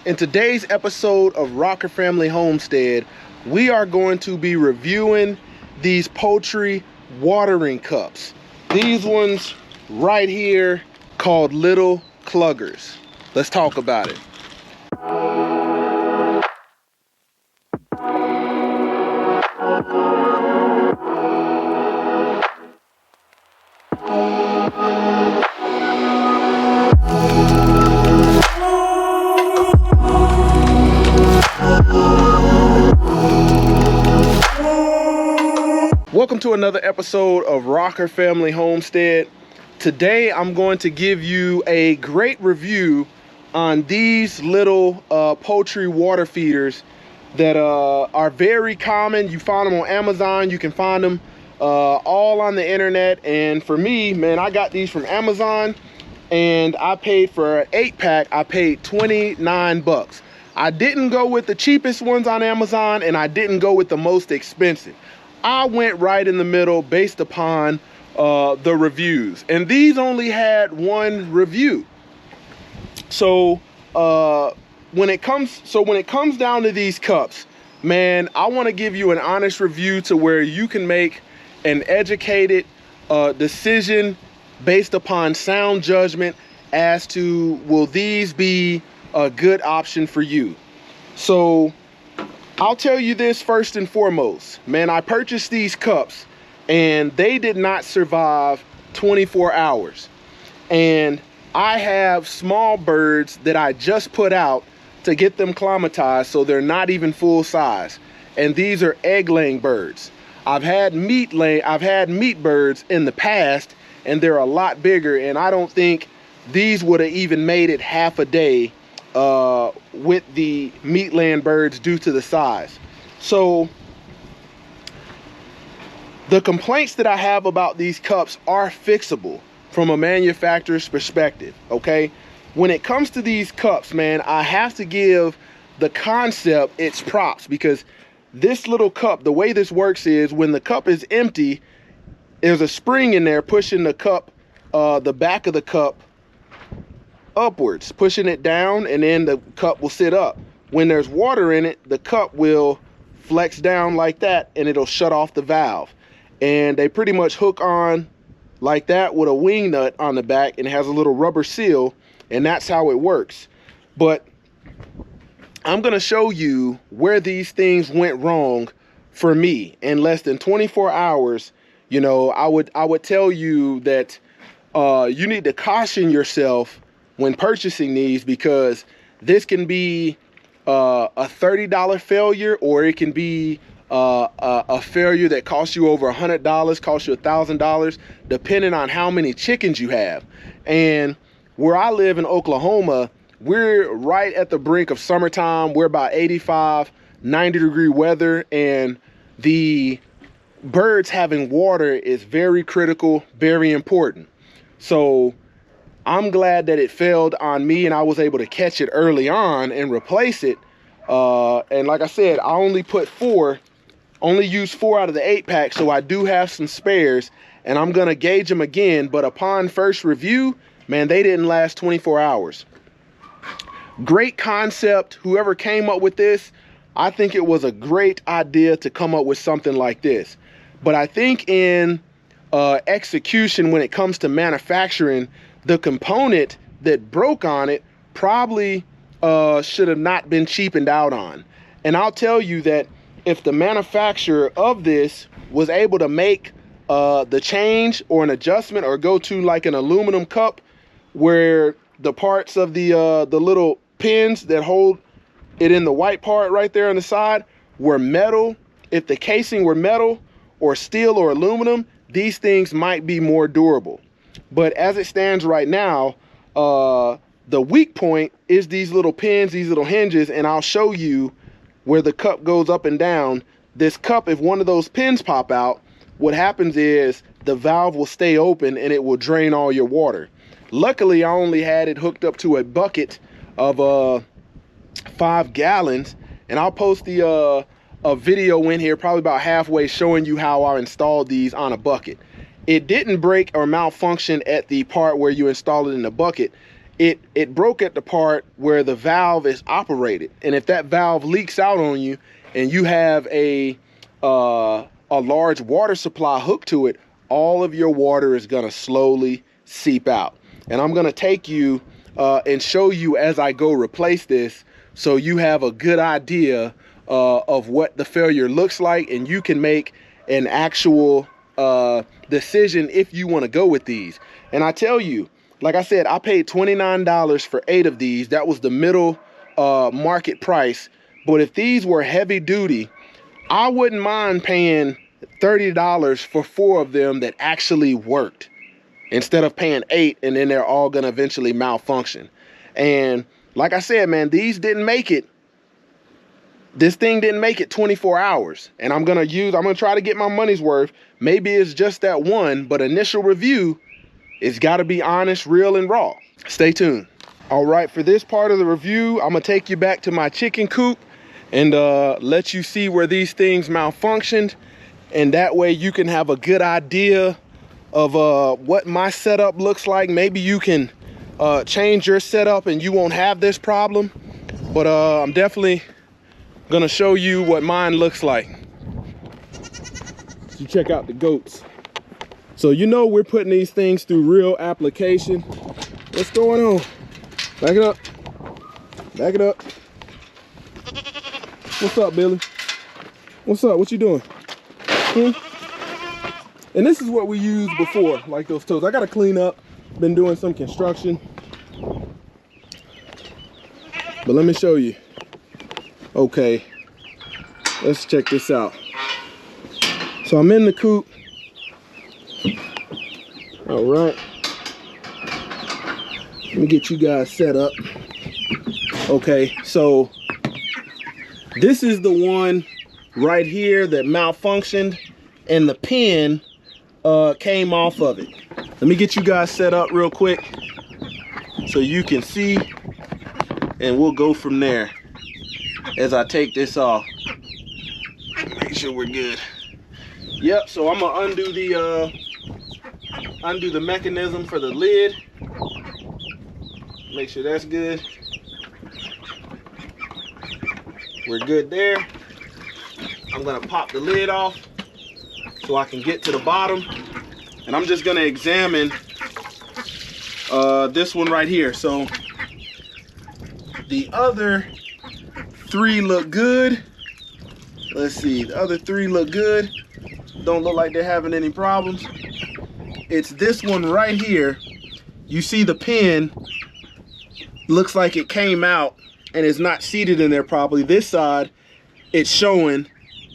In today's episode of Rocker Family Homestead, we are going to be reviewing these poultry watering cups. These ones right here called little Cluckers. Let's talk about it. Welcome to another episode of Rocker Family Homestead. Today I'm going to give you a great review on these little poultry water feeders that are very common. You find them on Amazon. You can find them all on the internet. And for me, man, I got these from Amazon and I paid for an 8-pack. I paid 29 bucks. I didn't go with the cheapest ones on Amazon and I didn't go with the most expensive. I went right in the middle based upon the reviews, and these only had one review. So when it comes down to these cups, man, I want to give you an honest review to where you can make an educated decision based upon sound judgment as to will these be a good option for you. So I'll tell you this first and foremost, man, I purchased these cups and they did not survive 24 hours. And I have small birds that I just put out to get them acclimatized so they're not even full size. And these are egg laying birds. I've had meat birds in the past and they're a lot bigger, and I don't think these would have even made it half a day with the meat laying birds due to the size. So the complaints that I have about these cups are fixable from a manufacturer's perspective, okay? When it comes to these cups, man, I have to give the concept its props, because this little cup, the way this works is when the cup is empty, there's a spring in there pushing the cup, the back of the cup upwards, pushing it down, and then the cup will sit up. When there's water in it, the cup will flex down like that and it'll shut off the valve. And they pretty much hook on like that with a wing nut on the back, and it has a little rubber seal, and that's how it works. But I'm gonna show you where these things went wrong for me in less than 24 hours. You know, I would tell you that you need to caution yourself when purchasing these, because this can be a $30 failure, or it can be a failure that costs you over $100, costs you $1,000, depending on how many chickens you have. And where I live in Oklahoma, we're right at the brink of summertime. We're about 85, 90 degree weather, and the birds having water is very critical, very important. So I'm glad that it failed on me and I was able to catch it early on and replace it. And like I said, I only used 4 out of the 8-pack, so I do have some spares, and I'm gonna gauge them again. But upon first review, man, they didn't last 24 hours. Great concept. Whoever came up with this, I think it was a great idea to come up with something like this. But I think in execution, when it comes to manufacturing, the component that broke on it probably should have not been cheapened out on. And I'll tell you that if the manufacturer of this was able to make the change or an adjustment, or go to like an aluminum cup where the parts of the little pins that hold it in the white part right there on the side were metal, if the casing were metal or steel or aluminum, these things might be more durable. But as it stands right now, the weak point is these little pins, these little hinges, and I'll show you where the cup goes up and down. This cup, if one of those pins pop out, what happens is the valve will stay open and it will drain all your water. Luckily, I only had it hooked up to a bucket of 5 gallons, and I'll post a video in here probably about halfway showing you how I installed these on a bucket. It didn't break or malfunction at the part where you install it in the bucket. it broke at the part where the valve is operated. And if that valve leaks out on you and you have a large water supply hooked to it, all of your water is gonna slowly seep out. And I'm gonna take you and show you as I go replace this, so you have a good idea of what the failure looks like, and you can make an actual decision if you want to go with these. And I tell you, like I said, I paid $29 for 8 of these. That was the middle market price. But if these were heavy duty, I wouldn't mind paying $30 for 4 of them that actually worked, instead of paying 8 and then they're all gonna eventually malfunction. And like I said, man, these didn't make it. This thing didn't make it 24 hours. And I'm gonna try to get my money's worth. Maybe it's just that one, but initial review, it's gotta be honest, real, and raw. Stay tuned. All right, for this part of the review, I'm gonna take you back to my chicken coop and let you see where these things malfunctioned. And that way you can have a good idea of what my setup looks like. Maybe you can change your setup and you won't have this problem. But I'm definitely gonna show you what mine looks like. You check out the goats. So you know we're putting these things through real application. What's going on? Back it up. Back it up. What's up, Billy? What's up? What you doing? And this is what we used before, like those toes. I gotta clean up. Been doing some construction. But let me show you. Okay, let's check this out. So I'm in the coop. All right. Let me get you guys set up. Okay, so this is the one right here that malfunctioned and the pin came off of it. Let me get you guys set up real quick so you can see, and we'll go from there as I take this off. Make sure we're good. Yep, so I'm gonna undo the mechanism for the lid. Make sure that's good. We're good there. I'm gonna pop the lid off so I can get to the bottom. And I'm just gonna examine this one right here. So the other 3 look good. Let's see, the other 3 look good. Don't look like they're having any problems. It's this one right here. You see the pin looks like it came out and it's not seated in there properly. This side, it's showing.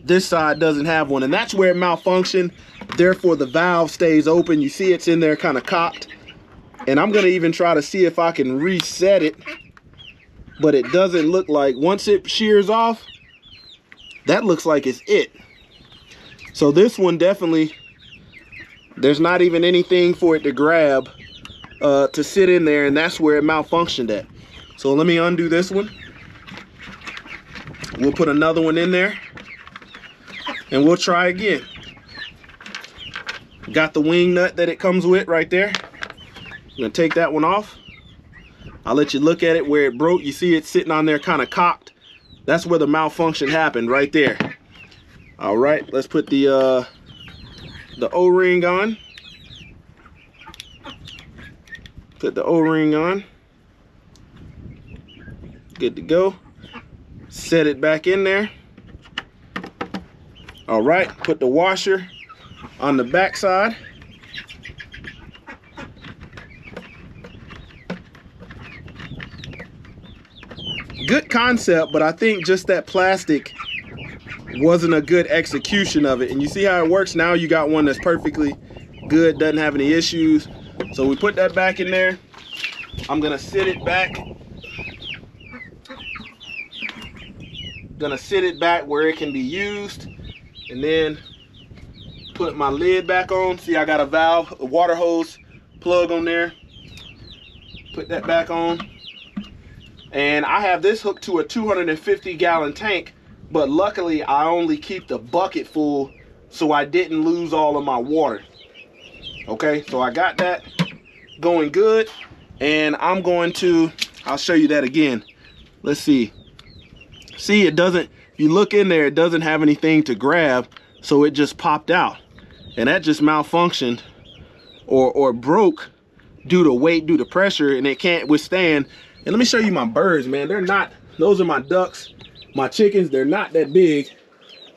This side doesn't have one, and that's where it malfunctioned. Therefore, the valve stays open. You see it's in there kind of cocked. And I'm gonna even try to see if I can reset it, but it doesn't look like, once it shears off, that looks like it's it. So this one definitely, there's not even anything for it to grab to sit in there, and that's where it malfunctioned at. So let me undo this one. We'll put another one in there and we'll try again. Got the wing nut that it comes with right there. I'm gonna take that one off. I'll let you look at it where it broke. You see it sitting on there kind of cocked. That's where the malfunction happened, right there. All right, let's put the O-ring on. Put the O-ring on. Good to go. Set it back in there. All right, put the washer on the back side. Good concept, but I think just that plastic wasn't a good execution of it. And you see how it works now? You got one that's perfectly good, doesn't have any issues. So we put that back in there. I'm gonna sit it back. Gonna sit it back where it can be used, and then put my lid back on. See, I got a valve, a water hose plug on there. Put that back on. And I have this hooked to a 250-gallon tank, but luckily I only keep the bucket full so I didn't lose all of my water. Okay, so I got that going good. and I'm going to, I'll show you that again. Let's see. See, it doesn't, if you look in there, it doesn't have anything to grab, so it just popped out. And that just malfunctioned or broke due to weight, due to pressure, and it can't withstand. And let me show you my birds, man. They're not, those are my ducks, my chickens. They're not that big.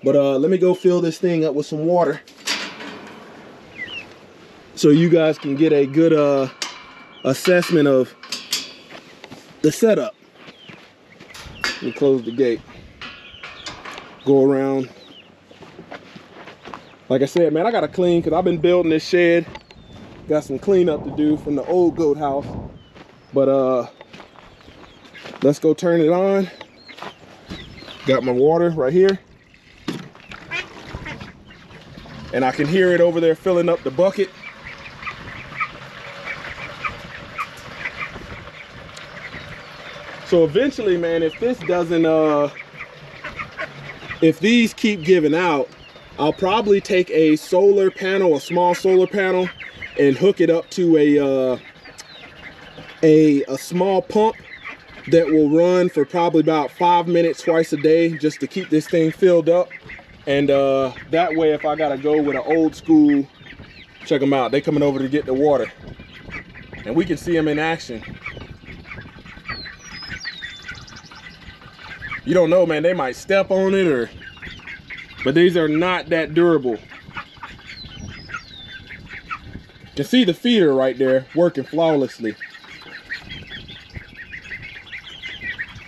But let me go fill this thing up with some water so you guys can get a good assessment of the setup. Let me close the gate. Go around. Like I said, man, I gotta clean because I've been building this shed. Got some cleanup to do from the old goat house. But let's go turn it on. Got my water right here. And I can hear it over there filling up the bucket. So eventually, man, if this doesn't, if these keep giving out, I'll probably take a solar panel, a small solar panel, and hook it up to a small pump that will run for probably about 5 minutes twice a day, just to keep this thing filled up. And that way, if I gotta go with an old school, check them out, they coming over to get the water, and we can see them in action. You don't know, man, they might step on it, but these are not that durable. You can see the feeder right there working flawlessly.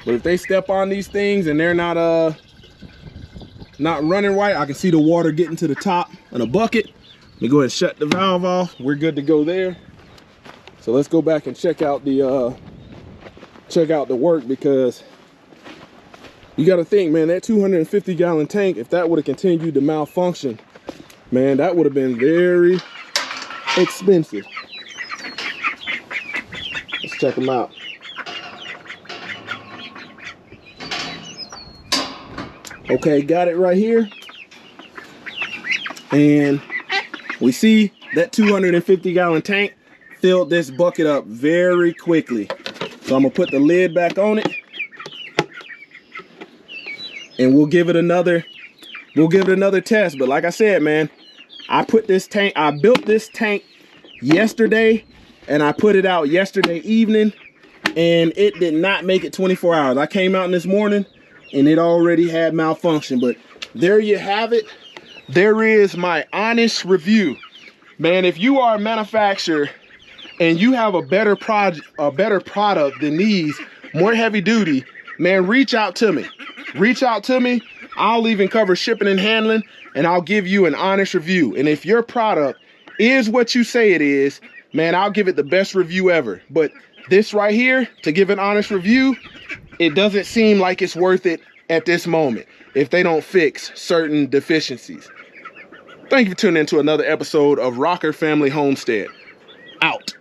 But if they step on these things and they're not running right, I can see the water getting to the top in a bucket. Let me go ahead and shut the valve off. We're good to go there. So let's go back and check out the work, because you got to think, man, that 250-gallon tank, if that would have continued to malfunction, man, that would have been very expensive. Let's check them out. Okay, got it right here. And we see that 250-gallon tank filled this bucket up very quickly. So I'm gonna put the lid back on it, and we'll give it another test. But like I said, man, I built this tank yesterday, and I put it out yesterday evening, and it did not make it 24 hours. I came out this morning and it already had malfunction. But there you have it. There is my honest review. Man, if you are a manufacturer and you have a better product than these, more heavy duty, man, reach out to me. Reach out to me. I'll even cover shipping and handling, and I'll give you an honest review. And if your product is what you say it is, man, I'll give it the best review ever. But this right here, to give an honest review, it doesn't seem like it's worth it at this moment if they don't fix certain deficiencies. Thank you for tuning in to another episode of Rocker Family Homestead. Out.